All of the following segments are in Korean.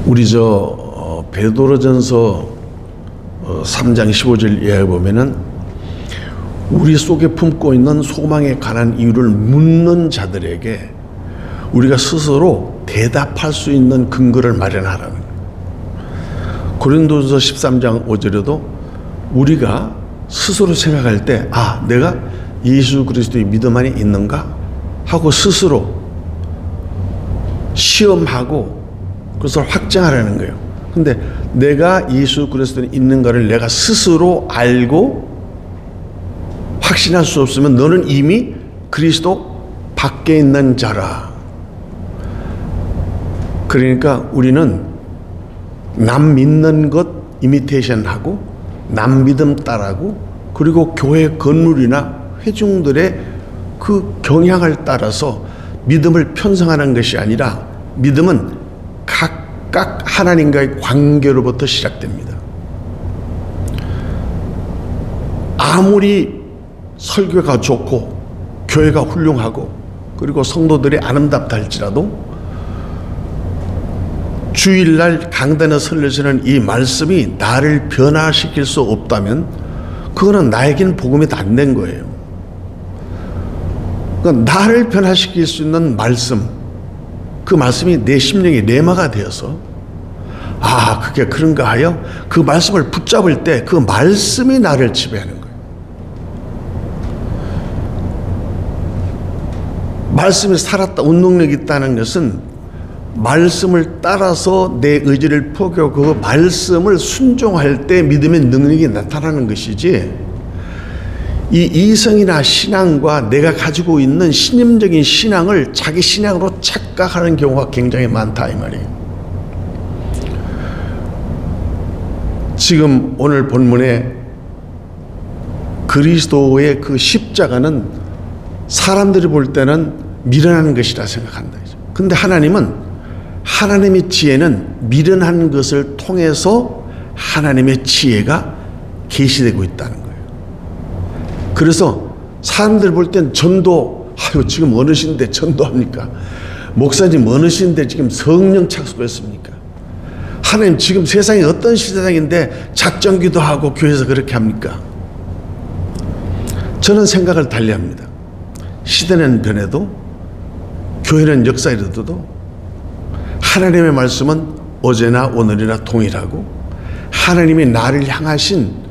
우리 베드로전서 3장 15절 이하에 보면은 우리 속에 품고 있는 소망에 관한 이유를 묻는 자들에게 우리가 스스로 대답할 수 있는 근거를 마련하라는 거예요. 고린도전서 13장 5절에도 우리가 스스로 생각할 때 내가 예수 그리스도의 믿음 안에 있는가 하고 스스로 시험하고 그것을 확정하라는 거예요. 근데 내가 예수 그리스도에 있는가를 내가 스스로 알고 확신할 수 없으면 너는 이미 그리스도 밖에 있는 자라. 그러니까 우리는 남 믿는 것 이미테이션하고 남 믿음 따라고 그리고 교회 건물이나 회중들의 그 경향을 따라서 믿음을 편성하는 것이 아니라 믿음은 각각 하나님과의 관계로부터 시작됩니다. 아무리 설교가 좋고 교회가 훌륭하고 그리고 성도들이 아름답다 할지라도 주일날 강단에 설려지는 이 말씀이 나를 변화시킬 수 없다면 그거는 나에게는 복음이 안 된 거예요. 그러니까 나를 변화시킬 수 있는 말씀, 그 말씀이 내 심령의 레마가 되어서 그게 그런가 하여 그 말씀을 붙잡을 때 그 말씀이 나를 지배하는 거예요. 말씀이 살았다, 운동력이 있다는 것은 말씀을 따라서 내 의지를 포기하고 그 말씀을 순종할 때 믿음의 능력이 나타나는 것이지, 이 이성이나 신앙과 내가 가지고 있는 신념적인 신앙을 자기 신앙으로 착각하는 경우가 굉장히 많다 이 말이에요. 지금 오늘 본문에 그리스도의 그 십자가는 사람들이 볼 때는 미련한 것이라 생각한다. 근데 하나님은 하나님의 지혜는 미련한 것을 통해서 하나님의 지혜가 계시되고 있다는 거예요. 그래서 사람들 볼 땐 전도, 지금 어느 시인데 전도합니까? 목사님 어느 시인데 지금 성령 착수했습니까? 하나님 지금 세상이 어떤 시대상인데 작정기도 하고 교회에서 그렇게 합니까? 저는 생각을 달리합니다. 시대는 변해도 교회는 역사이라도 하나님의 말씀은 어제나 오늘이나 동일하고 하나님이 나를 향하신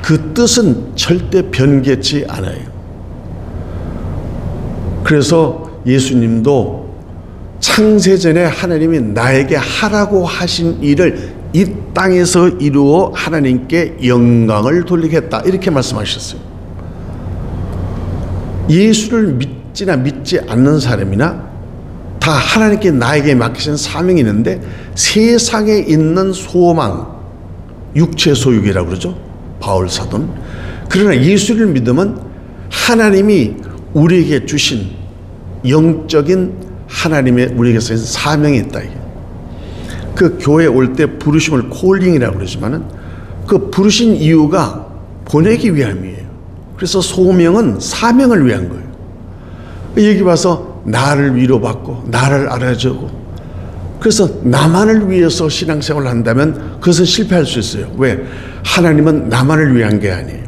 그 뜻은 절대 변개치 않아요. 그래서 예수님도 창세전에 하나님이 나에게 하라고 하신 일을 이 땅에서 이루어 하나님께 영광을 돌리겠다 이렇게 말씀하셨어요. 예수를 믿지나 믿지 않는 사람이나 다 하나님께 나에게 맡기신 사명이 있는데 세상에 있는 소망, 육체 소유기라고 그러죠. 바울 사도는. 그러나 예수를 믿으면 하나님이 우리에게 주신 영적인 하나님의 우리에게서 사명이 있다. 그 교회에 올 때 부르심을 콜링이라고 그러지만은 그 부르신 이유가 보내기 위함이에요. 그래서 소명은 사명을 위한 거예요. 여기 와서 나를 위로받고 나를 알아주고 그래서 나만을 위해서 신앙생활을 한다면 그것은 실패할 수 있어요. 왜? 하나님은 나만을 위한 게 아니에요.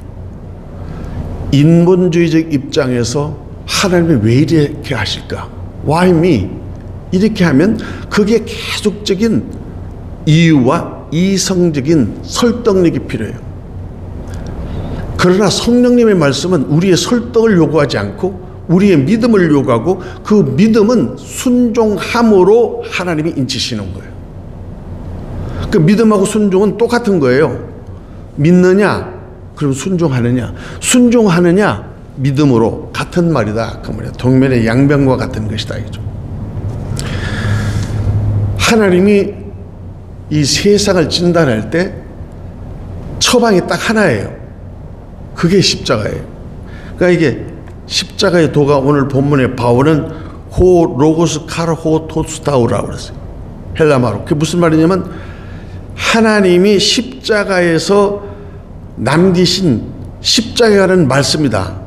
인본주의적 입장에서 하나님이 왜 이렇게 하실까? Why me? 이렇게 하면 그게 계속적인 이유와 이성적인 설득력이 필요해요. 그러나 성령님의 말씀은 우리의 설득을 요구하지 않고 우리의 믿음을 요구하고 그 믿음은 순종함으로 하나님이 인치시는 거예요. 그 믿음하고 순종은 똑같은 거예요. 믿느냐? 그럼 순종하느냐? 순종하느냐? 믿음으로 같은 말이다. 그 말이야. 동면의 양변과 같은 것이다. 이죠. 하나님이 이 세상을 진단할 때 처방이 딱 하나예요. 그게 십자가예요. 그러니까 이게 십자가의 도가 오늘 본문의 바울은 호 로고스 카르 호 토스타우라고 그랬어요. 헬라말로. 그게 무슨 말이냐면 하나님이 십자가에서 남기신 십자가라는 말씀이다.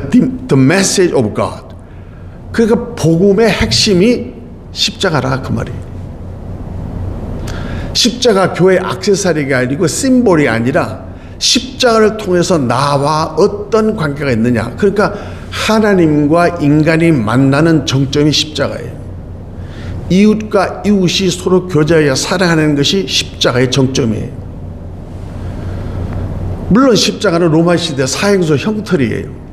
The message of God. 그러니까 복음의 핵심이 십자가라 그 말이에요. 십자가 교회 액세서리가 아니고 심볼이 아니라 십자가를 통해서 나와 어떤 관계가 있느냐. 그러니까 하나님과 인간이 만나는 정점이 십자가예요. 이웃과 이웃이 서로 교제하여 사랑하는 것이 십자가의 정점이에요. 물론 십자가는 로마 시대 사형소 형틀이에요.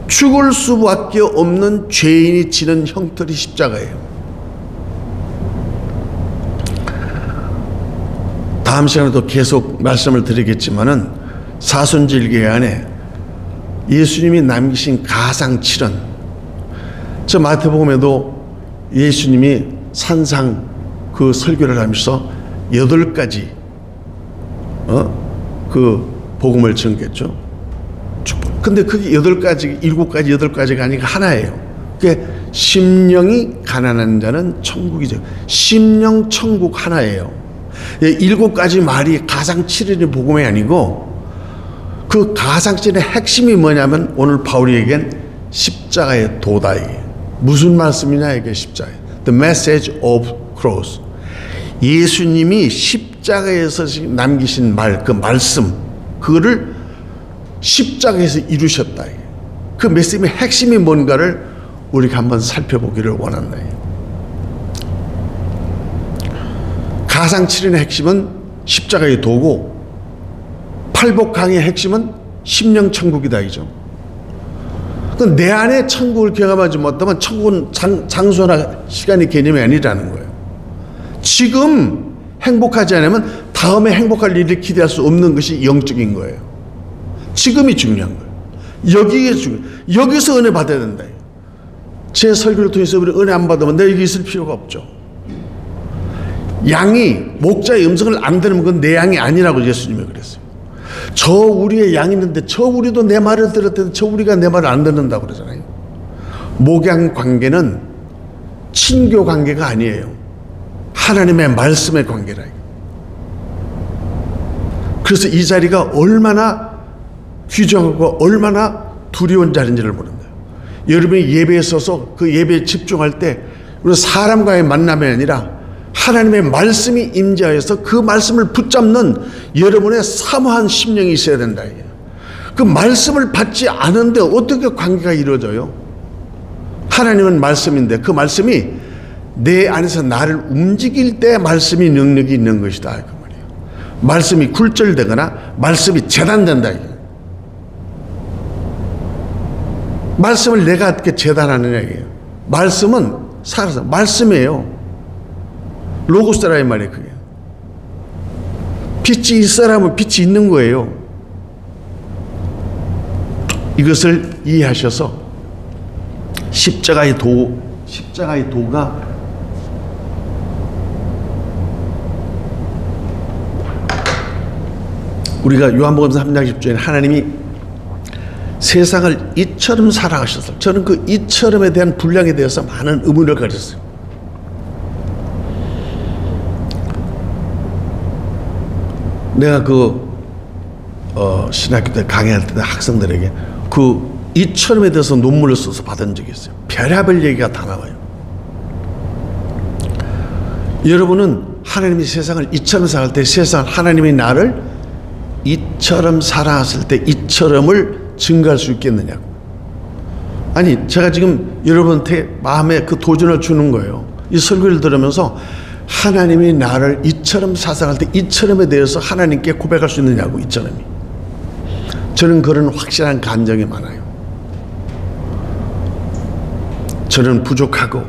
죽을 수밖에 없는 죄인이 지는 형틀이 십자가예요. 다음 시간에도 계속 말씀을 드리겠지만은 사순절기 안에 예수님이 남기신 가상칠언, 저 마태복음에도 예수님이 산상 그 설교를 하면서 8가지 그 복음을 전했죠. 근데 그게 8가지, 7가지, 8가지가 아니라 하나예요. 그게 심령이 가난한 자는 천국이죠. 심령 천국 하나예요. 7가지 말이 가상칠언의 복음이 아니고 그 가상칠언의 핵심이 뭐냐면 오늘 바울이 얘기한 십자가의 도다. 이게 무슨 말씀이냐 이게 십자가. The message of cross. 예수님이 십자가에서 남기신 말, 그 말씀, 그거를 십자가에서 이루셨다. 그 말씀의 핵심이 뭔가를 우리가 한번 살펴보기를 원한다. 가상칠언의 핵심은 십자가의 도고 팔복강의 핵심은 심령천국이다 이죠. 내 안에 천국을 경험하지 못하면 천국은 장소나 시간의 개념이 아니라는 거예요. 지금 행복하지 않으면 다음에 행복할 일을 기대할 수 없는 것이 영적인 거예요. 지금이 중요한 거예요. 여기서 은혜 받아야 된다. 제 설교를 통해서 우리 은혜 안 받으면 내 여기 있을 필요가 없죠. 양이 목자의 음성을 안 들으면 그건 내 양이 아니라고 예수님이 그랬어요. 저 우리의 양이 있는데 저 우리도 내 말을 들을 때도 저 우리가 내 말을 안 듣는다고 그러잖아요. 목양 관계는 친교 관계가 아니에요. 하나님의 말씀의 관계라. 그래서 이 자리가 얼마나 귀중하고 얼마나 두려운 자리인지를 모른다. 여러분이 예배에 서서 그 예배에 집중할 때 우리 사람과의 만남이 아니라 하나님의 말씀이 임재하여서 그 말씀을 붙잡는 여러분의 사모한 심령이 있어야 된다. 그 말씀을 받지 않은데 어떻게 관계가 이루어져요? 하나님은 말씀인데 그 말씀이 내 안에서 나를 움직일 때 말씀이 능력이 있는 것이다. 그 말이에요. 말씀이 굴절되거나 말씀이 재단된다. 말씀을 내가 어떻게 재단하느냐 이게요. 말씀은 살아서 말씀이에요. 로고스라 이 말이에요. 그게 빛이 있어라면 빛이 있는 거예요. 이것을 이해하셔서 십자가의 도가 우리가 요한복음 3장 10절에 하나님이 세상을 이처럼 사랑하셨어요. 저는 그 이처럼에 대한 분량에 대해서 많은 의문을 가졌어요. 내가 신학교 때 강의할 때 학생들에게 그 이처럼에 대해서 논문을 써서 받은 적이 있어요. 별의별 얘기가 다 나와요. 여러분은 하나님이 세상을 이처럼 사랑할 때 세상 하나님이 나를 이처럼 사랑했을 때 이처럼을 증가할 수 있겠느냐고. 아니 제가 지금 여러분한테 마음에 그 도전을 주는 거예요. 이 설교를 들으면서 하나님이 나를 이처럼 사랑할 때 이처럼에 대해서 하나님께 고백할 수 있느냐고. 이처럼이 저는 그런 확실한 감정이 많아요. 저는 부족하고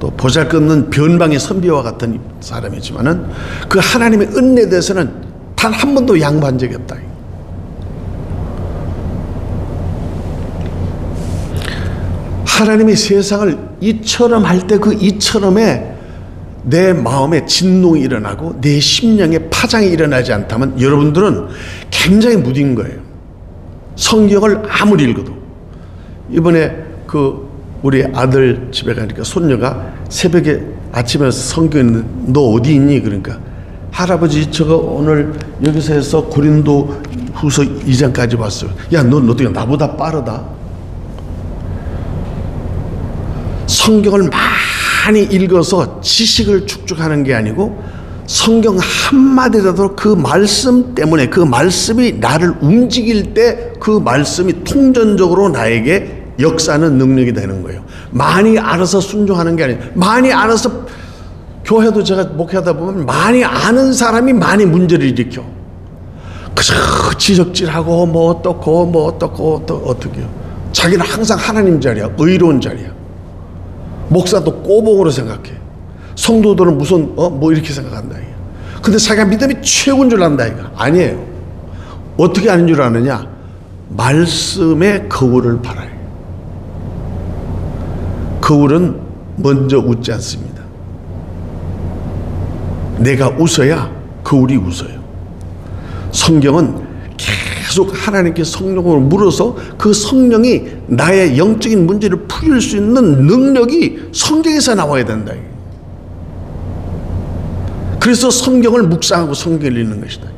또 보잘것없는 변방의 선비와 같은 사람이지만은 그 하나님의 은혜에 대해서는 단 한 번도 양보한 적이 없다. 하나님이 세상을 이처럼 할 때 그 이처럼에 내 마음에 진동이 일어나고 내 심령에 파장이 일어나지 않다면 여러분들은 굉장히 무딘 거예요. 성경을 아무리 읽어도. 이번에 우리 아들 집에 가니까 손녀가 새벽에 아침에 성경 있는데 너 어디 있니? 그러니까 할아버지 저거 오늘 여기서 해서 고린도 후서 2장까지 봤어요. 야, 넌 어떻게 나보다 빠르다? 성경을 많이 읽어서 지식을 축적하는 게 아니고 성경 한마디라도 그 말씀 때문에 그 말씀이 나를 움직일 때 그 말씀이 통전적으로 나에게 역사하는 능력이 되는 거예요. 많이 알아서 순종하는 게 아니에요. 많이 알아서 교회도 제가 목회하다 보면 많이 아는 사람이 많이 문제를 일으켜. 그저 지적질하고 뭐 어떻고 어떻게요. 자기는 항상 하나님 자리야. 의로운 자리야. 목사도 꼬봉으로 생각해. 성도들은 무슨 뭐 이렇게 생각한다. 근데 자기가 믿음이 최고인 줄 안다. 이거 아니에요. 어떻게 아는 줄 아느냐? 말씀의 거울을 바라요. 거울은 먼저 웃지 않습니다. 내가 웃어야 거울이 웃어요. 성경은 계속 하나님께 성령으로 물어서 그 성령이 나의 영적인 문제를 풀릴 수 있는 능력이 성경에서 나와야 된다. 그래서 성경을 묵상하고 성경을 읽는 것이다.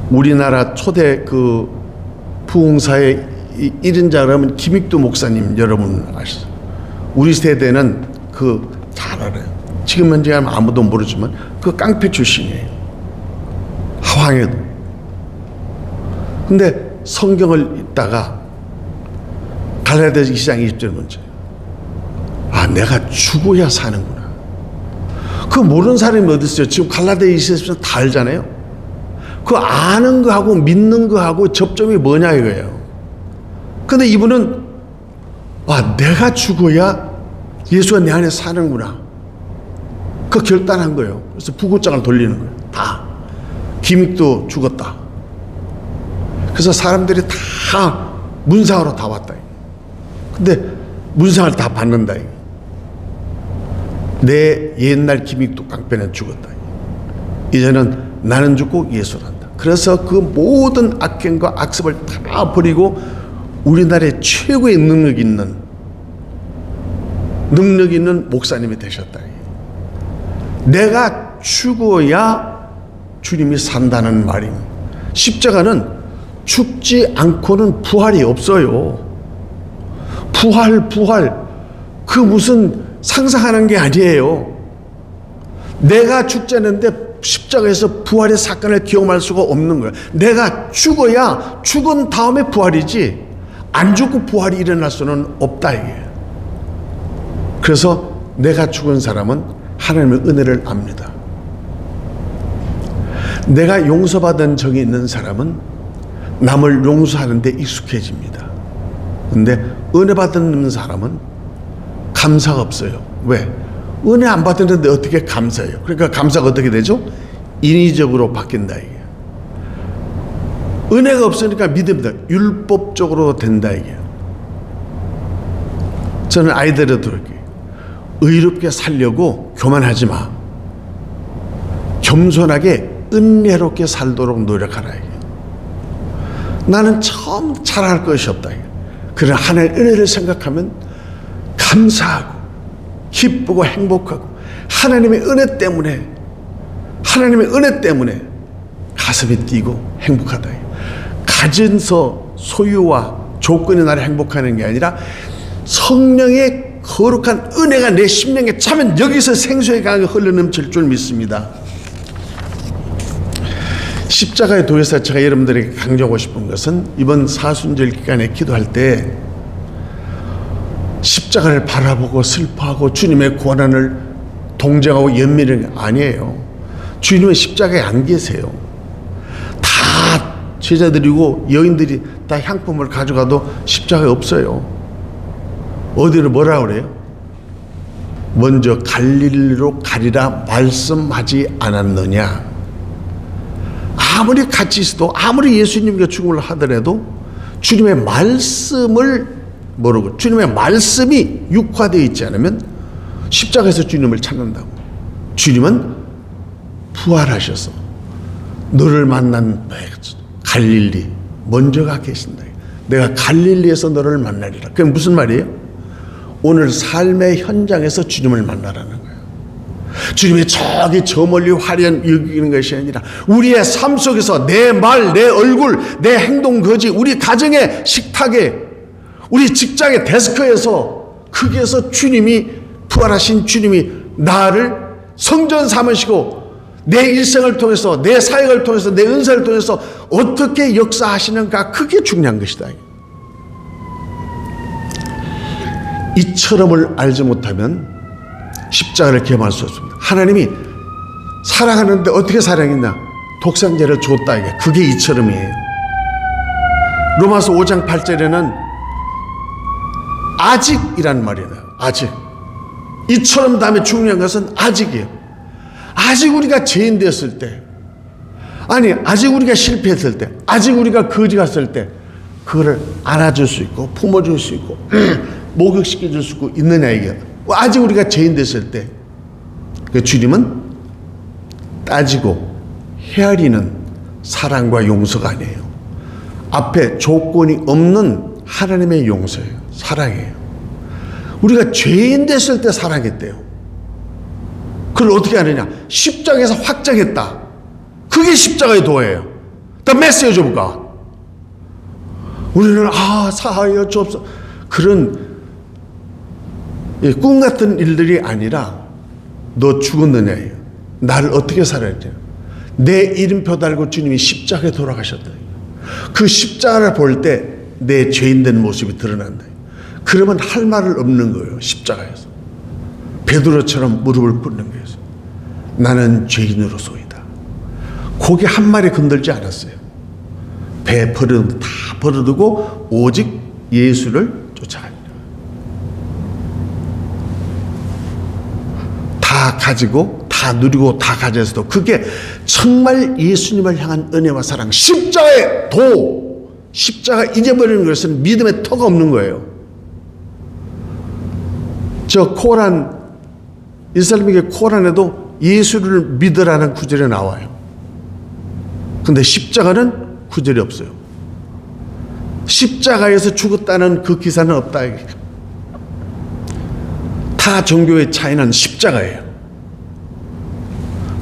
우리나라 초대 그 부흥사의 1인자라면 김익두 목사님 여러분 아시죠? 우리 세대는 잘 알아요. 지금 현재 아무도 모르지만 그 깡패 출신이에요. 하황에도. 근데 성경을 읽다가 갈라디아서 2장 20절 문제. 내가 죽어야 사는구나. 그거 모르는 사람이 어디 있어요? 지금 갈라디아서 20절 다 알잖아요. 그 아는 거하고 믿는 거하고 접점이 뭐냐 이거예요. 근데 이분은 내가 죽어야 예수가 내 안에 사는구나. 그 결단한 거예요. 그래서 부고장을 돌리는 거예요. 다. 김익도 죽었다. 그래서 사람들이 다 문상으로 다 왔다. 근데 문상을 다 받는다. 내 옛날 김익도 깡패는 죽었다. 이제는 나는 죽고 예수란다. 그래서 그 모든 악행과 악습을 다 버리고 우리나라의 최고의 능력 있는 목사님이 되셨다. 내가 죽어야 주님이 산다는 말입니다. 십자가는 죽지 않고는 부활이 없어요. 부활 그 무슨 상상하는 게 아니에요. 내가 죽지 않는데 십자가에서 부활의 사건을 경험할 수가 없는 거예요. 내가 죽어야 죽은 다음에 부활이지 안 죽고 부활이 일어날 수는 없다 이게. 그래서 내가 죽은 사람은 하나님의 은혜를 압니다. 내가 용서받은 적이 있는 사람은 남을 용서하는 데 익숙해집니다. 근데 은혜 받은 사람은 감사가 없어요. 왜? 은혜 안 받았는데 어떻게 감사해요? 그러니까 감사가 어떻게 되죠? 인위적으로 바뀐다 이게. 은혜가 없으니까 믿음이다. 율법적으로 된다 이게. 저는 아이들에도 이렇게 의롭게 살려고 교만하지 마. 겸손하게 은혜롭게 살도록 노력하라 이게. 나는 처음 잘할 것이 없다 이게. 그러나 하나님의 은혜를 생각하면 감사하고 기쁘고 행복하고 하나님의 은혜 때문에 가슴이 뛰고 행복하다. 가진서 소유와 조건이 나를 행복하는 게 아니라 성령의 거룩한 은혜가 내 심령에 차면 여기서 생수의 강이 흘러넘칠 줄 믿습니다. 십자가의 도에서 제가 여러분들에게 강조하고 싶은 것은 이번 사순절 기간에 기도할 때 십자가를 바라보고 슬퍼하고 주님의 고난을 동정하고 연민하는 게 아니에요. 주님은 십자가에 안 계세요. 다 제자들이고 여인들이 다 향품을 가져가도 십자가에 없어요. 어디로 뭐라 그래요? 먼저 갈릴리로 가리라 말씀하지 않았느냐. 아무리 같이 있어도 아무리 예수님과 죽음을 하더라도 주님의 말씀을 모르고 주님의 말씀이 육화되어 있지 않으면 십자가에서 주님을 찾는다고. 주님은 부활하셔서 너를 만난 갈릴리 먼저가 계신다. 내가 갈릴리에서 너를 만나리라. 그게 무슨 말이에요? 오늘 삶의 현장에서 주님을 만나라는 거예요. 주님이 저기 저 멀리 화려한 여기는 것이 아니라 우리의 삶 속에서 내 말, 내 얼굴, 내 행동 거지, 우리 가정의 식탁에, 우리 직장의 데스크에서 거기에서 주님이 부활하신 주님이 나를 성전 삼으시고 내 일생을 통해서 내 사역을 통해서 내 은사를 통해서 어떻게 역사하시는가 그게 중요한 것이다. 이처럼을 알지 못하면 십자가를 겸할 수 없습니다. 하나님이 사랑하는데 어떻게 사랑했나? 독생자를 줬다. 이게 그게 이처럼이에요. 로마서 5장 8절에는 아직이란 말이 나요. 아직. 이처럼 다음에 중요한 것은 아직이에요. 아직 우리가 죄인 됐을 때, 아니 아직 우리가 실패했을 때, 아직 우리가 거지 갔을 때 그거를 안아줄 수 있고 품어줄 수 있고 목욕시켜줄 수 있고 있느냐 이게. 아직 우리가 죄인 됐을 때 그 주님은 따지고 헤아리는 사랑과 용서가 아니에요. 앞에 조건이 없는 하나님의 용서예요. 사랑이에요. 우리가 죄인 됐을 때 사랑했대요. 그걸 어떻게 하느냐? 십자가에서 확정했다. 그게 십자가의 도예요. The message of God. 우리는 사하여 주옵소서 그런 꿈 같은 일들이 아니라 너 죽었느냐예요. 나를 어떻게 살아야지? 내 이름표 달고 주님이 십자가에 돌아가셨다. 그 십자가를 볼 때 내 죄인된 모습이 드러난다. 그러면 할 말을 없는 거예요. 십자가에서 베드로처럼 무릎을 꿇는 거예요. 나는 죄인으로소이다. 고개 한 마리 건들지 않았어요. 배 다 버려두고 오직 예수를 쫓아갑니다. 다 가지고 다 누리고 다 가져서도 그게 정말 예수님을 향한 은혜와 사랑, 십자가의 도, 십자가 잊어버리는 것은 믿음의 터가 없는 거예요. 저 코란, 이슬람에게 코란에도 예수를 믿으라는 구절이 나와요. 근데 십자가는 구절이 없어요. 십자가에서 죽었다는 그 기사는 없다. 타 종교의 차이는 십자가예요.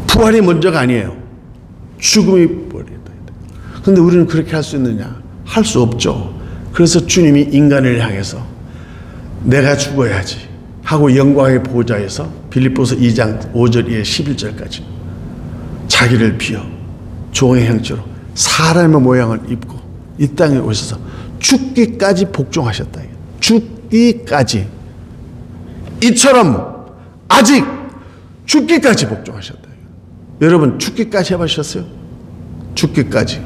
부활이 먼저가 아니에요. 죽음이 부활이다. 근데 우리는 그렇게 할 수 있느냐? 할 수 없죠. 그래서 주님이 인간을 향해서 내가 죽어야지 하고 영광의 보좌에서 빌립보서 2장 5절 이에 11절까지 자기를 비워 종의 형체로 사람의 모양을 입고 이 땅에 오셔서 죽기까지 복종하셨다. 죽기까지. 이처럼 아직 죽기까지 복종하셨다. 여러분 죽기까지 해보셨어요? 죽기까지.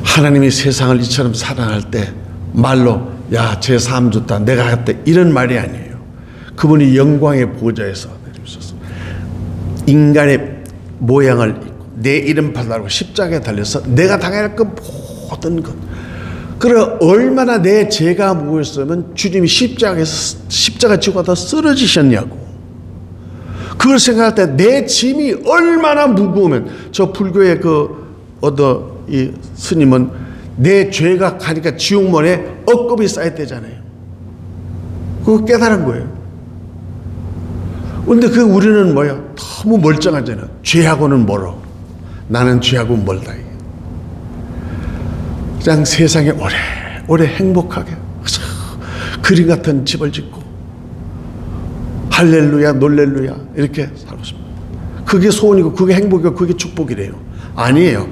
하나님이 세상을 이처럼 사랑할 때 말로 야 제 삶 좋다 내가 했대 이런 말이 아니에요. 그분이 영광의 보좌에서 내려오셔서 인간의 모양을 입고 내 이름 받으라고 십자가에 달려서 내가 당해야 할 그 모든 것. 그래 얼마나 내 죄가 무거웠으면 주님이 십자가 지고 가다 쓰러지셨냐고. 그걸 생각할 때 내 짐이 얼마나 무거우면 저 불교의 이 스님은 내 죄가 가니까 지옥문에 억겁이 쌓였대잖아요. 그거 깨달은 거예요. 근데 우리는 뭐야? 너무 멀쩡하잖아. 죄하고는 멀어. 나는 죄하고 멀다. 그냥 세상에 오래 행복하게 그림 같은 집을 짓고 할렐루야 놀렐루야 이렇게 살고 싶습니다. 그게 소원이고 그게 행복이고 그게 축복이래요. 아니에요.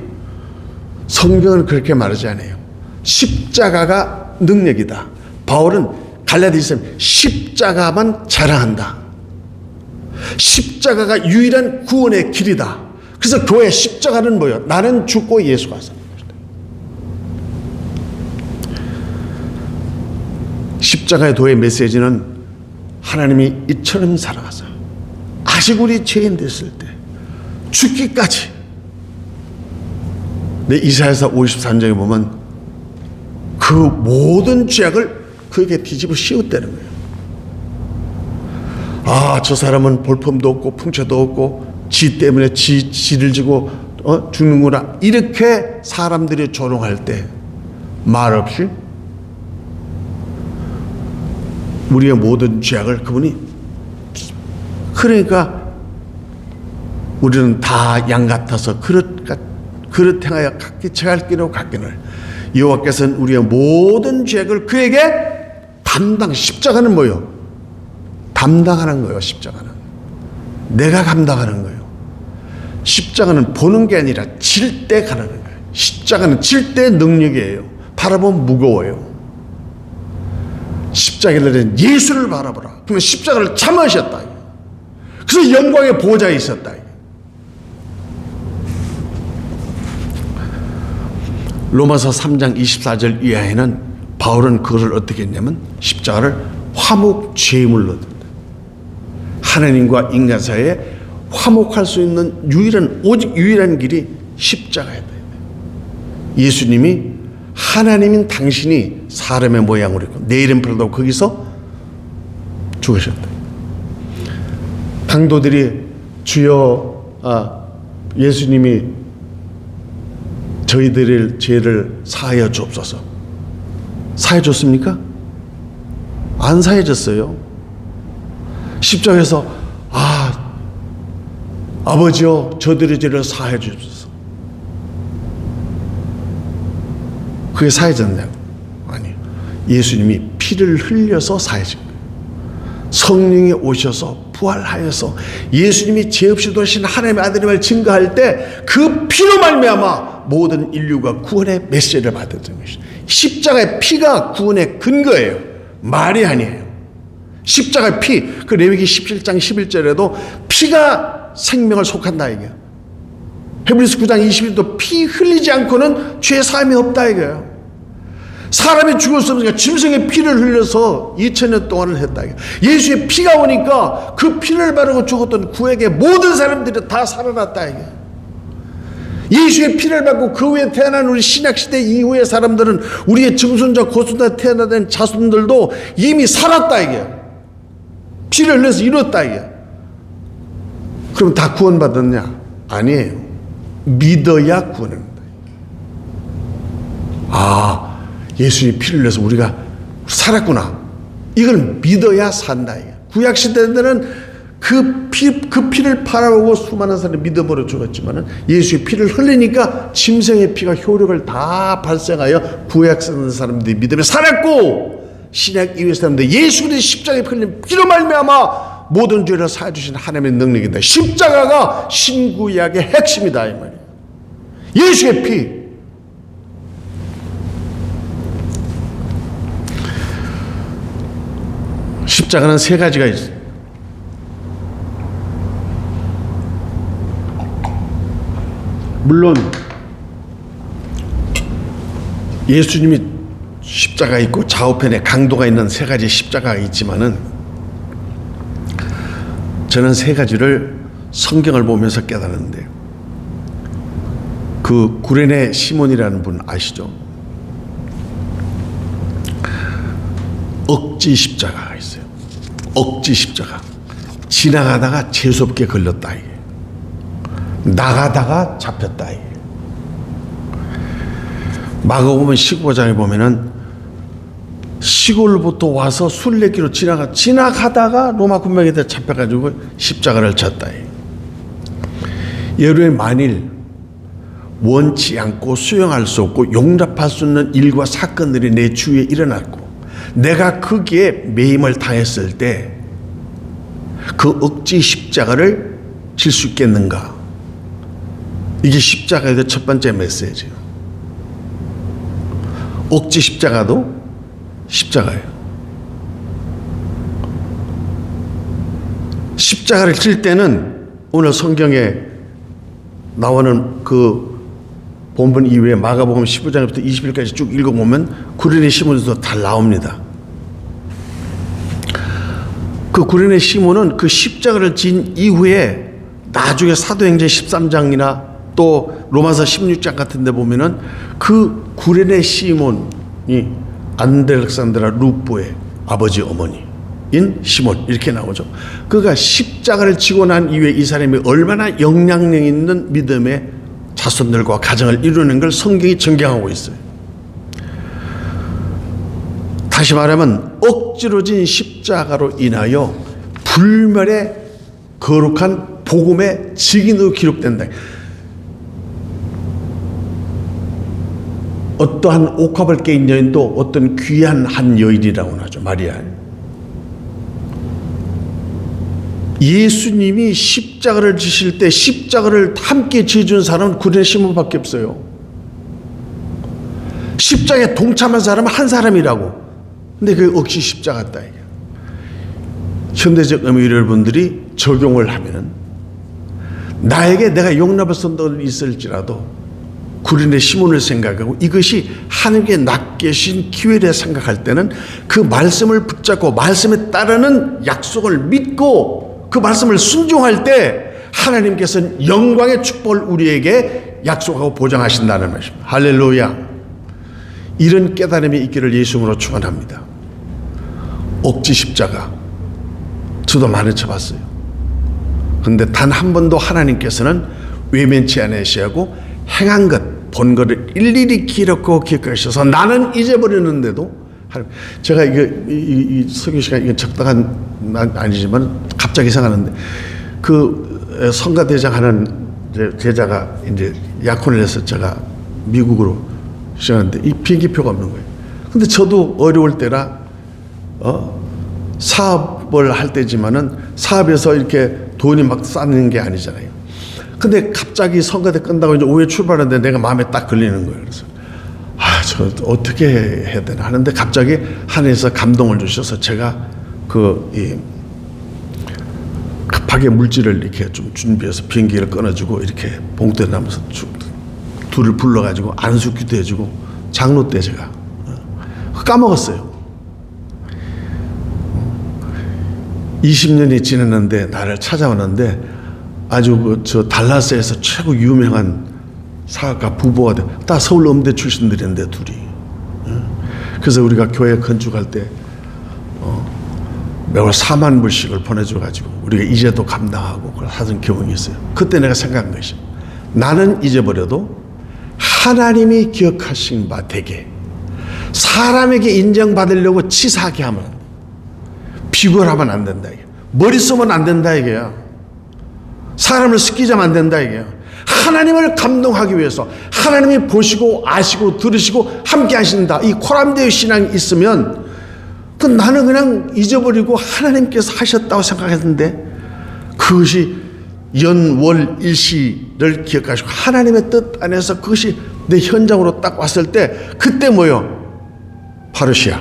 성경은 그렇게 말하지 않아요. 십자가가 능력이다. 바울은 갈라디아서 십자가만 자랑한다. 십자가가 유일한 구원의 길이다. 그래서 교회 십자가는 뭐예요? 나는 죽고 예수가 삽니다. 십자가의 도의 메시지는 하나님이 이처럼 살아가서 아직 우리 죄인 됐을 때 죽기까지. 이사야서 53장에 보면 그 모든 죄악을 그에게 뒤집어 씌웠다는 거예요. 저 사람은 볼품도 없고 풍채도 없고 지 때문에 지를 지고 죽는구나. 이렇게 사람들이 조롱할 때 말없이 우리의 모든 죄악을 그분이, 그러니까 우리는 다 양 같아서 그릇 그릇 행하여 각기 체할 길로 갔기를 여호와께서는 우리의 모든 죄악을 그에게 십자가는 뭐요? 담당하는 거예요. 십자가는 내가 감당하는 거예요. 십자가는 보는 게 아니라 질 때 가는 거예요. 십자가는 질 때의 능력이에요. 바라보면 무거워요. 십자가를 낸 예수를 바라보라. 그러면 십자가를 참으셨다. 그래서 영광의 보좌에 있었다. 로마서 3장 24절 이하에는 바울은 그것을 어떻게 했냐면 십자가를 화목제물로 든다. 하나님과 인간 사이에 화목할 수 있는 오직 유일한 길이 십자가였다. 예수님이 하나님인 당신이 사람의 모양으로 있고 내 이름 부르다고 거기서 죽으셨다. 강도들이 주여 예수님이 저희들의 죄를 사하여 주옵소서. 사해 줬습니까? 안 사해 줬어요. 십자가에서 아버지여 저들의 죄를 사해 주옵소서. 그게 사해졌냐고? 아니요. 예수님이 피를 흘려서 사해진 거예요. 성령이 오셔서 부활하여서 예수님이 죄 없이 도신 하나님의 아들임을 증거할 때 그 피로 말미암아 모든 인류가 구원의 메시지를 받았던 것이죠. 십자가의 피가 구원의 근거예요. 말이 아니에요. 십자가의 피, 그 레위기 17장 11절에도 피가 생명을 속한다 이게요. 헤브리서 9장 21절도 피 흘리지 않고는 죄 사함이 없다 이거예요. 사람이 죽을 수 없으니까 짐승의 피를 흘려서 2000년 동안을 했다 이거예요. 예수의 피가 오니까 그 피를 바르고 죽었던 구약의 모든 사람들이 다 살아났다 이거예요. 예수의 피를 받고 그 후에 태어난 우리 신약시대 이후의 사람들은 우리의 증손자 고손자 태어나된 자손들도 이미 살았다 이게요. 피를 흘려서 이뤘다 이게요. 그럼 다 구원받았냐? 아니에요. 믿어야 구원합니다. 예수님이 피를 흘려서 우리가 살았구나. 이걸 믿어야 산다. 구약시대들은 그 피를 바라보고 수많은 사람이 믿어버려 죽었지만은 예수의 피를 흘리니까 짐승의 피가 효력을 다 발생하여 구약 사람들이 믿으며 살았고, 신약 이후의 사람들 예수 그리스도의 십자가에 흘린 피로 말미암아 모든 죄를 사해 주신 하나님의 능력이다. 십자가가 신구약의 핵심이다 이 말이에요. 예수의 피. 십자가는 세 가지가 있어요. 물론 예수님이 십자가 있고 좌우편에 강도가 있는 세 가지 십자가가 있지만은 저는 세 가지를 성경을 보면서 깨달았는데, 그 구레네 시몬이라는 분 아시죠? 억지 십자가가 있어요. 억지 십자가. 지나가다가 재수없게 걸렸다 이게. 나가다가 잡혔다 이게. 마가복음 15장에 보면은 시골부터 와서 순례길로 지나가다가 로마 군병에다 잡혀가지고 십자가를 졌다. 예루에 만일 원치 않고 수용할 수 없고 용납할 수 없는 일과 사건들이 내 주위에 일어났고 내가 거기에 매임을 당했을 때 그 억지 십자가를 질 수 있겠는가? 이게 십자가의 첫 번째 메시지예요. 억지 십자가도 십자가예요. 십자가를 칠 때는 오늘 성경에 나오는 그 본문 이후에 마가복음 15장부터 20일까지 쭉 읽어보면 구레네 시몬도 다 나옵니다. 그 구레네 시몬은 그 십자가를 진 이후에 나중에 사도행전 13장이나 또 로마서 16장 같은 데 보면은 그 구레네 시몬이 안델렉산드라 루포의 아버지 어머니인 시몬 이렇게 나오죠. 그가 십자가를 지고 난 이후에 이 사람이 얼마나 영향력 있는 믿음의 자손들과 가정을 이루는 걸 성경이 증명하고 있어요. 다시 말하면 억지로 진 십자가로 인하여 불멸의 거룩한 복음의 직인으로 기록된다. 어떠한 옥합을 깬 여인도 어떤 귀한 한 여인이라고 하죠. 마리아. 예수님이 십자가를 지실 때 십자가를 함께 지어준 사람은 구린의 시몬밖에 없어요. 십자가에 동참한 사람은 한 사람이라고. 근데 그게 억지 십자가다 이게. 현대적 여러분들이 적용을 하면은 나에게 내가 용납할 수 있을지라도 구린의 시몬을 생각하고 이것이 하나님께 낚여신 기회를 생각할 때는 그 말씀을 붙잡고 말씀에 따르는 약속을 믿고 그 말씀을 순종할 때 하나님께서는 영광의 축복을 우리에게 약속하고 보장하신다는 말씀입니다. 할렐루야. 이런 깨달음이 있기를 예수님으로 축원합니다. 억지 십자가 저도 많이 쳐봤어요. 그런데 단 한 번도 하나님께서는 외면치 않으시고 행한 것, 본 것을 일일이 기록하고 기억하셔서 나는 잊어버렸는데도 제가 이 설교 시간 이건 적당한 아니지만 갑자기 생각하는데 그 성가대장 하는 제자가 이제 약혼을 해서 제가 미국으로 시작하는데 이 비행기표가 없는 거예요. 근데 저도 어려울 때라 사업을 할 때지만은 사업에서 이렇게 돈이 막 쌓는 게 아니잖아요. 근데 갑자기 성가대 끝나고 이제 오후에 출발하는데 내가 마음에 딱 걸리는 거예요. 그래서 저 어떻게 해야 되나 하는데 갑자기 하늘에서 감동을 주셔서 제가 급하게 물질을 이렇게 좀 준비해서 비행기를 끊어주고 이렇게 봉투에 남아서 둘을 불러가지고 안수기도 해주고 장로 때 제가 까먹었어요. 20년이 지났는데 나를 찾아왔는데 아주 저 달라스에서 최고 유명한 사학가 부부가 다 서울 음대 출신들인데 둘이. 그래서 우리가 교회 건축할 때 매월 4만 불씩을 보내줘가지고 우리가 이제도 감당하고 그걸 하던 경험이 있어요. 그때 내가 생각한 것이 나는 잊어버려도 하나님이 기억하신 바 되게 사람에게 인정받으려고 치사하게 하면 안 돼. 비교를 하면 안 된다 이게. 머리 쓰면 안 된다 이게야. 사람을 스키자면 안 된다 이게야. 하나님을 감동하기 위해서 하나님이 보시고 아시고 들으시고 함께 하신다. 이 코람데의 신앙이 있으면 나는 그냥 잊어버리고 하나님께서 하셨다고 생각했는데 그것이 연월 일시를 기억하시고 하나님의 뜻 안에서 그것이 내 현장으로 딱 왔을 때 그때 뭐요? 파르시아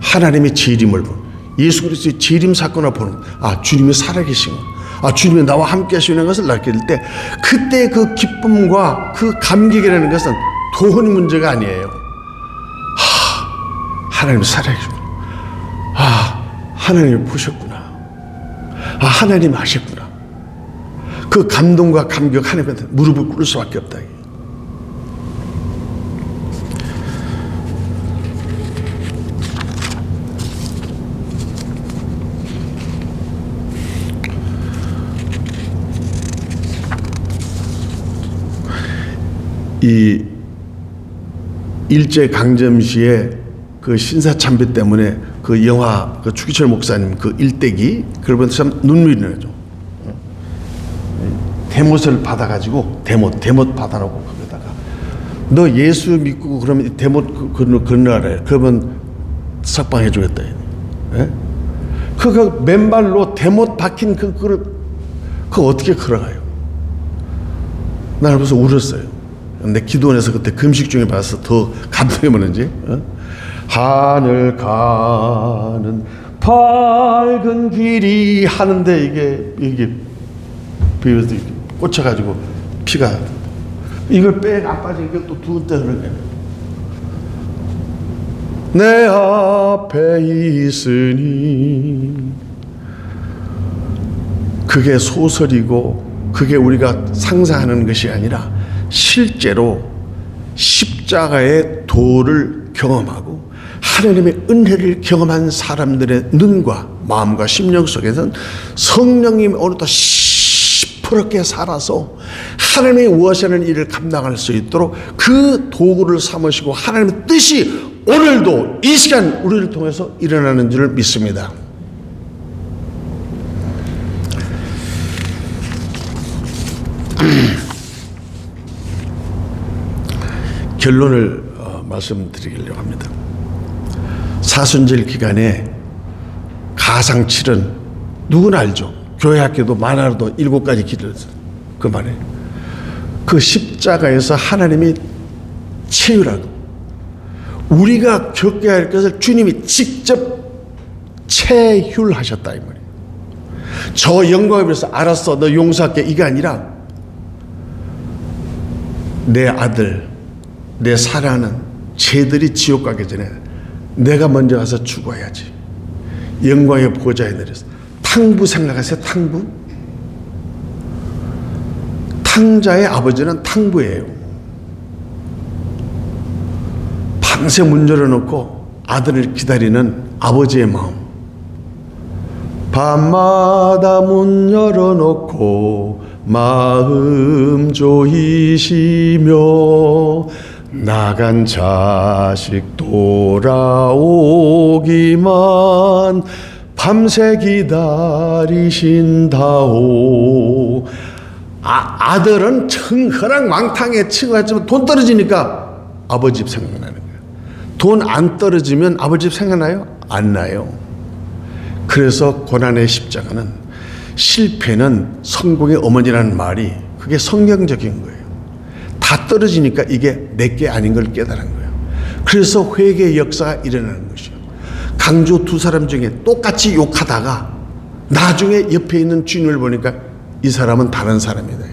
하나님의 재림을 보는 예수 그리스도의 재림 사건을 보는 주님이 살아계신 것 주님이 나와 함께 하시는 것을 느낄 때 그때 그 기쁨과 그 감격이라는 것은 돈이 문제가 아니에요. 하나님이 살아계시구나. 하나님이 보셨구나. 하나님이 하셨구나. 그 감동과 감격 하나님한테 무릎을 꿇을 수밖에 없다. 이 일제강점시에 그 신사참배 때문에 그 영화 그 추기철 목사님 그 일대기 그걸 보면 참 눈물이 나죠. 대못을 받아가지고 대못 받아놓고 거기다가 너 예수 믿고 그러면 대못 건너래 그러면 석방해 주겠다. 그 맨발로 대못 박힌 그거 어떻게 걸어가요? 나는 벌써 울었어요. 내 기도원에서 그때 금식 중에 봐서 더 감동이 뭐는지 하늘 가는 밝은 길이 하는데 이게 비어서 꽂혀가지고 피가 이걸 빽 안 빠지니까 또 두 번째 흐르네. 내 앞에 있으니 그게 소설이고 그게 우리가 상상하는 것이 아니라 실제로 십자가의 도를 경험하고 하나님의 은혜를 경험한 사람들의 눈과 마음과 심령 속에서는 성령님이 오늘도 시퍼렇게 살아서 하나님의 원하시는 일을 감당할 수 있도록 그 도구를 삼으시고 하나님의 뜻이 오늘도 이 시간 우리를 통해서 일어나는 줄 믿습니다. 결론을 말씀드리려고 합니다. 사순절 기간에 가상칠은 누구나 알죠. 교회 학교도 만화로도 7가지 길을 그 말에 그 십자가에서 하나님이 채우라고 우리가 겪어야 할 것을 주님이 직접 체휼하셨다 이 말이에요. 저 영광에 비해서 알았어 너 용서할게 이게 아니라 내 아들 내 사랑하는 쟤들이 지옥 가기 전에 내가 먼저 가서 죽어야지. 영광의 보좌에 내려서 탕부 생각하세요. 탕부 탕자의 아버지는 탕부예요. 밤새 문 열어놓고 아들을 기다리는 아버지의 마음. 밤마다 문 열어놓고 마음 조이시며 나간 자식 돌아오기만 밤새 기다리신다오. 아들은 청허랑 망탕에 치고했지만 돈 떨어지니까 아버지 집 생각나는 거예요. 돈 안 떨어지면 아버지 집 생각나요? 안 나요. 그래서 고난의 십자가는 실패는 성공의 어머니라는 말이 그게 성경적인 거예요. 다 떨어지니까 이게 내게 아닌 걸 깨달은 거예요. 그래서 회개의 역사가 일어나는 것이요. 강조 두 사람 중에 똑같이 욕하다가 나중에 옆에 있는 주님을 보니까 이 사람은 다른 사람이다.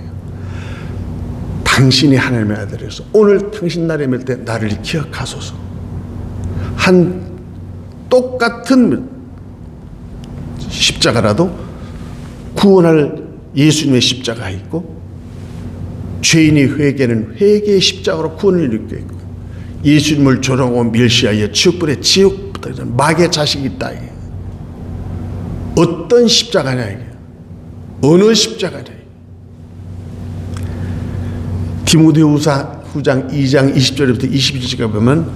당신이 하나님의 아들이어서 오늘 당신 날에 뵐 때 나를 기억하소서. 한 똑같은 십자가라도 구원할 예수님의 십자가 있고 죄인이 회개는 회개의 십자가로 구원을 이루게 있고 예수님을 조롱하고 멸시하여 지옥불에 지옥부터 마귀의 자식이 있다. 이게. 어떤 십자가냐 이게. 어느 십자가냐. 디모데후서 2장 20절부터 22절까지 보면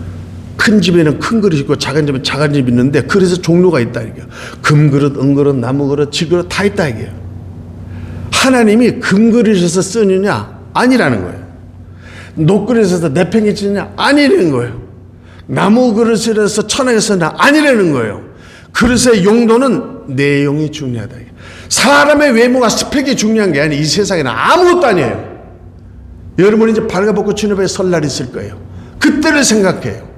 큰 집에는 큰 그릇이 있고 작은 집에는 작은 집이 있는데 그래서 종류가 있다 이게. 금그릇, 은그릇, 나무그릇, 질그릇 다 있다 이게. 하나님이 금그릇에서 쓰느냐? 아니라는 거예요. 녹그릇에서 내팽개치느냐? 아니라는 거예요. 나무그릇에서 천하게 쓰느냐? 아니라는 거예요. 그릇의 용도는 내용이 중요하다. 사람의 외모가 스펙이 중요한 게 아니라 이 세상에는 아무것도 아니에요. 여러분이 이제 발가벗고 주님 앞에 설 날이 있을 거예요. 그때를 생각해요.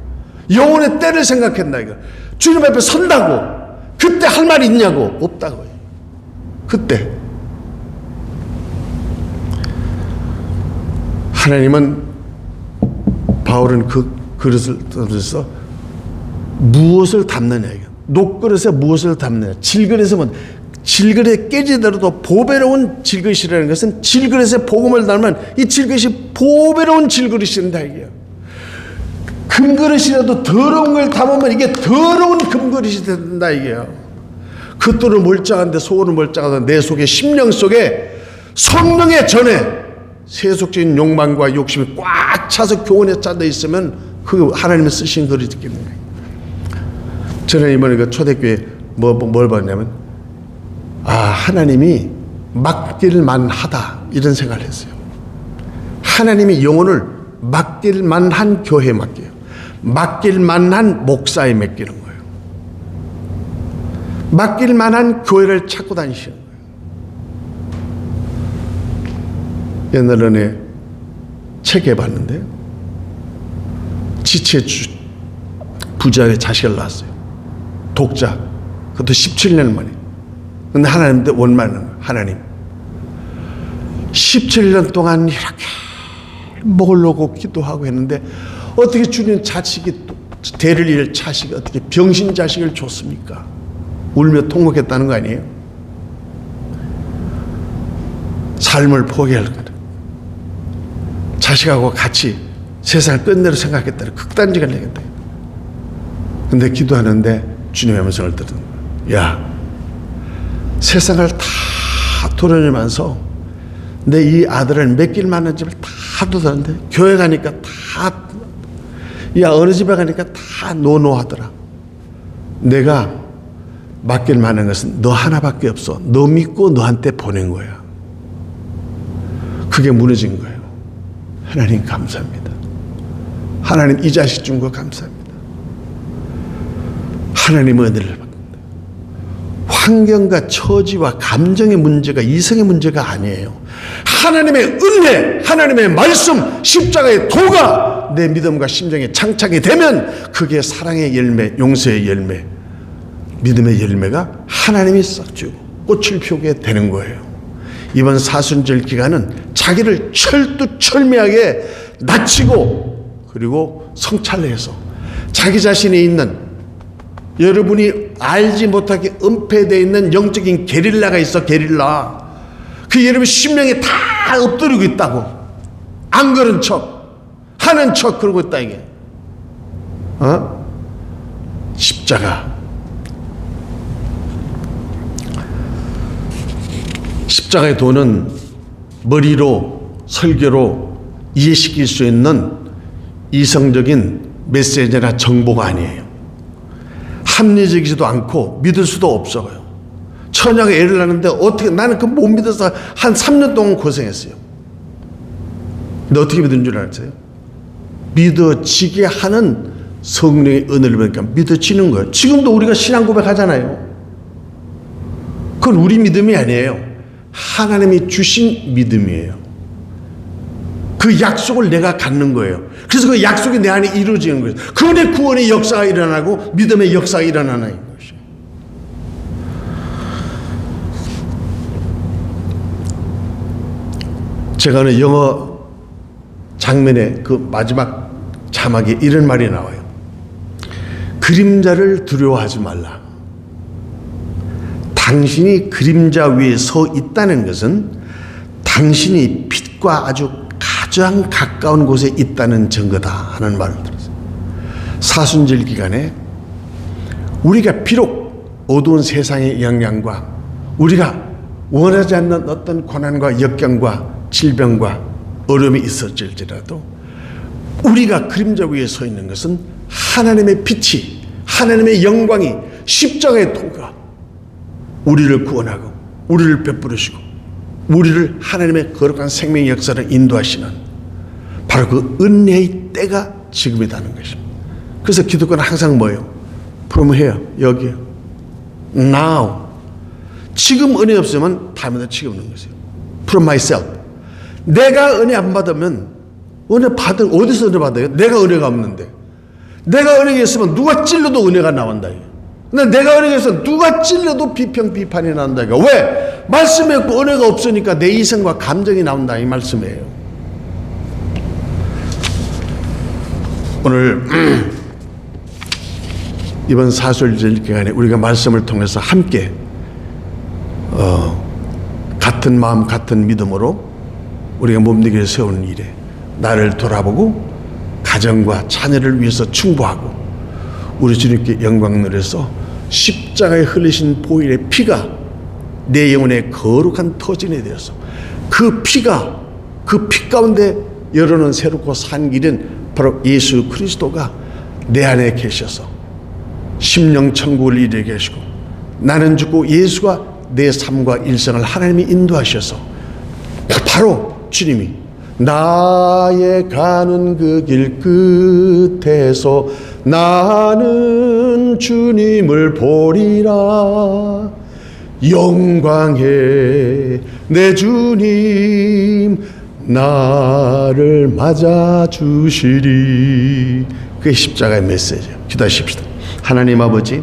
영혼의 때를 생각한다 이거. 주님 앞에 선다고 그때 할 말이 있냐고 없다고요. 그때 하나님은 바울은 그 그릇을 떠서 무엇을 담느냐 이거. 녹그릇에 무엇을 담느냐. 질그릇에 뭐 질그릇에 깨지더라도 보배로운 질그릇이라는 것은 질그릇에 복음을 담으면 이 질그릇이 보배로운 질그릇이란다 이게요. 금그릇이라도 더러운 걸 담으면 이게 더러운 금그릇이 된다 이게요. 겉으로 멀쩡한데 속으로 멀쩡하다. 내 속에 심령 속에 성령의 전에 세속적인 욕망과 욕심이 꽉 차서 교훈에 짜져 있으면 그 하나님이 쓰신 그릇이 있겠는 거예요. 저는 이번에 그 초대교회 뭘 봤냐면 하나님이 맡길만하다 이런 생각을 했어요. 하나님이 영혼을 맡길만한 교회에 맡겨요. 맡길만한 목사에 맡기는 거예요. 맡길만한 교회를 찾고 다니시는 거예요. 옛날에 책 해봤는데 지체 부자의 자식을 낳았어요. 독자. 그것도 17년 만에. 근데 하나님한테 원망하는 하나님 17년 동안 이렇게 먹으려고 기도하고 했는데 어떻게 주님 자식이 대를 이을 자식이 어떻게 병신 자식을 줬습니까? 울며 통곡했다는 거 아니에요? 삶을 포기할 거다. 자식하고 같이 세상을 끝내로 생각했다는 극단적인 얘기다. 근데 기도하는데 주님의 음성을 들은 거야. 야, 세상을 다 돌아다니면서 내 이 아들을 맡길 만한 집을 다 두었는데 교회 가니까 다 어느 집에 가니까 다 노노하더라. 내가 맡길 만한 것은 너 하나밖에 없어. 너 믿고 너한테 보낸 거야. 그게 무너진 거예요. 하나님 감사합니다. 하나님 이 자식 준 거 감사합니다. 하나님 은혜를 받습니다. 환경과 처지와 감정의 문제가 이성의 문제가 아니에요. 하나님의 은혜, 하나님의 말씀, 십자가의 도가 내 믿음과 심정에 장착이 되면 그게 사랑의 열매, 용서의 열매, 믿음의 열매가 하나님이 싹 주고 꽃을 피우게 되는 거예요. 이번 사순절 기간은 자기를 철두철미하게 낮추고 그리고 성찰해서 자기 자신이 있는, 여러분이 알지 못하게 은폐되어 있는 영적인 게릴라가 있어. 게릴라. 그 여러분 심령에 다 엎드리고 있다고. 안 그런 척 하는 척 그러고 있다 이게. 십자가의 도는 머리로 설교로 이해시킬 수 있는 이성적인 메시지나 정보가 아니에요. 합리적이지도 않고 믿을 수도 없어요. 처녀가 애를 낳는데 어떻게, 나는 그 못 믿어서 한 3년 동안 고생했어요. 근데 어떻게 믿은 줄 알았어요? 믿어지게 하는 성령의 은혜를 받으니까 믿어지는 거예요. 지금도 우리가 신앙 고백하잖아요. 그건 우리 믿음이 아니에요. 하나님이 주신 믿음이에요. 그 약속을 내가 갖는 거예요. 그래서 그 약속이 내 안에 이루어지는 거예요. 그 안에 구원의 역사가 일어나고 믿음의 역사가 일어나는 것이에요. 제가 어느 영어 장면에 그 마지막 자막에 이런 말이 나와요. 그림자를 두려워하지 말라. 당신이 그림자 위에 서 있다는 것은 당신이 빛과 아주 가장 가까운 곳에 있다는 증거다 하는 말을 들었어요. 사순절 기간에 우리가 비록 어두운 세상의 영향과 우리가 원하지 않는 어떤 고난과 역경과 질병과 어려움이 있었을지라도 우리가 그림자 위에 서 있는 것은 하나님의 빛이, 하나님의 영광이, 십자가의 도가 우리를 구원하고 우리를 베풀으시고 우리를 하나님의 거룩한 생명의 역사를 인도하시는 바로 그 은혜의 때가 지금이라는 것입니다. 그래서 기독교는 항상 뭐예요? From here, 여기요. Now. 지금 은혜 없으면 다음에도 지금 없는 것이에요. From myself. 내가 은혜 안 받으면 어디서 은혜 받아요? 내가 은혜가 없는데. 내가 은혜가 있으면 누가 찔러도 은혜가 나온다. 근데 내가 은혜가 있으면 누가 찔러도 비판이 나온다. 왜? 말씀이 없고 은혜가 없으니까 내 이성과 감정이 나온다. 이 말씀이에요. 오늘 이번 사순절 기간에 우리가 말씀을 통해서 함께 같은 마음 같은 믿음으로 우리가 몸되게 세우는 일에 나를 돌아보고 가정과 자녀를 위해서 충고하고 우리 주님께 영광 누려서 십자가에 흘리신 보혈의 피가 내 영혼의 거룩한 터전이 되어서 그 피가 그 피 가운데 열어놓은 새롭고 산 길은 바로 예수 그리스도가 내 안에 계셔서 심령 천국을 이루게 하시고 나는 죽고 예수가 내 삶과 일생을 하나님이 인도하셔서 바로 주님이 나의 가는 그 길 끝에서 나는 주님을 보리라 영광의 내 주님 나를 맞아주시리. 그게 십자가의 메시지예요. 기도하십시다. 하나님 아버지,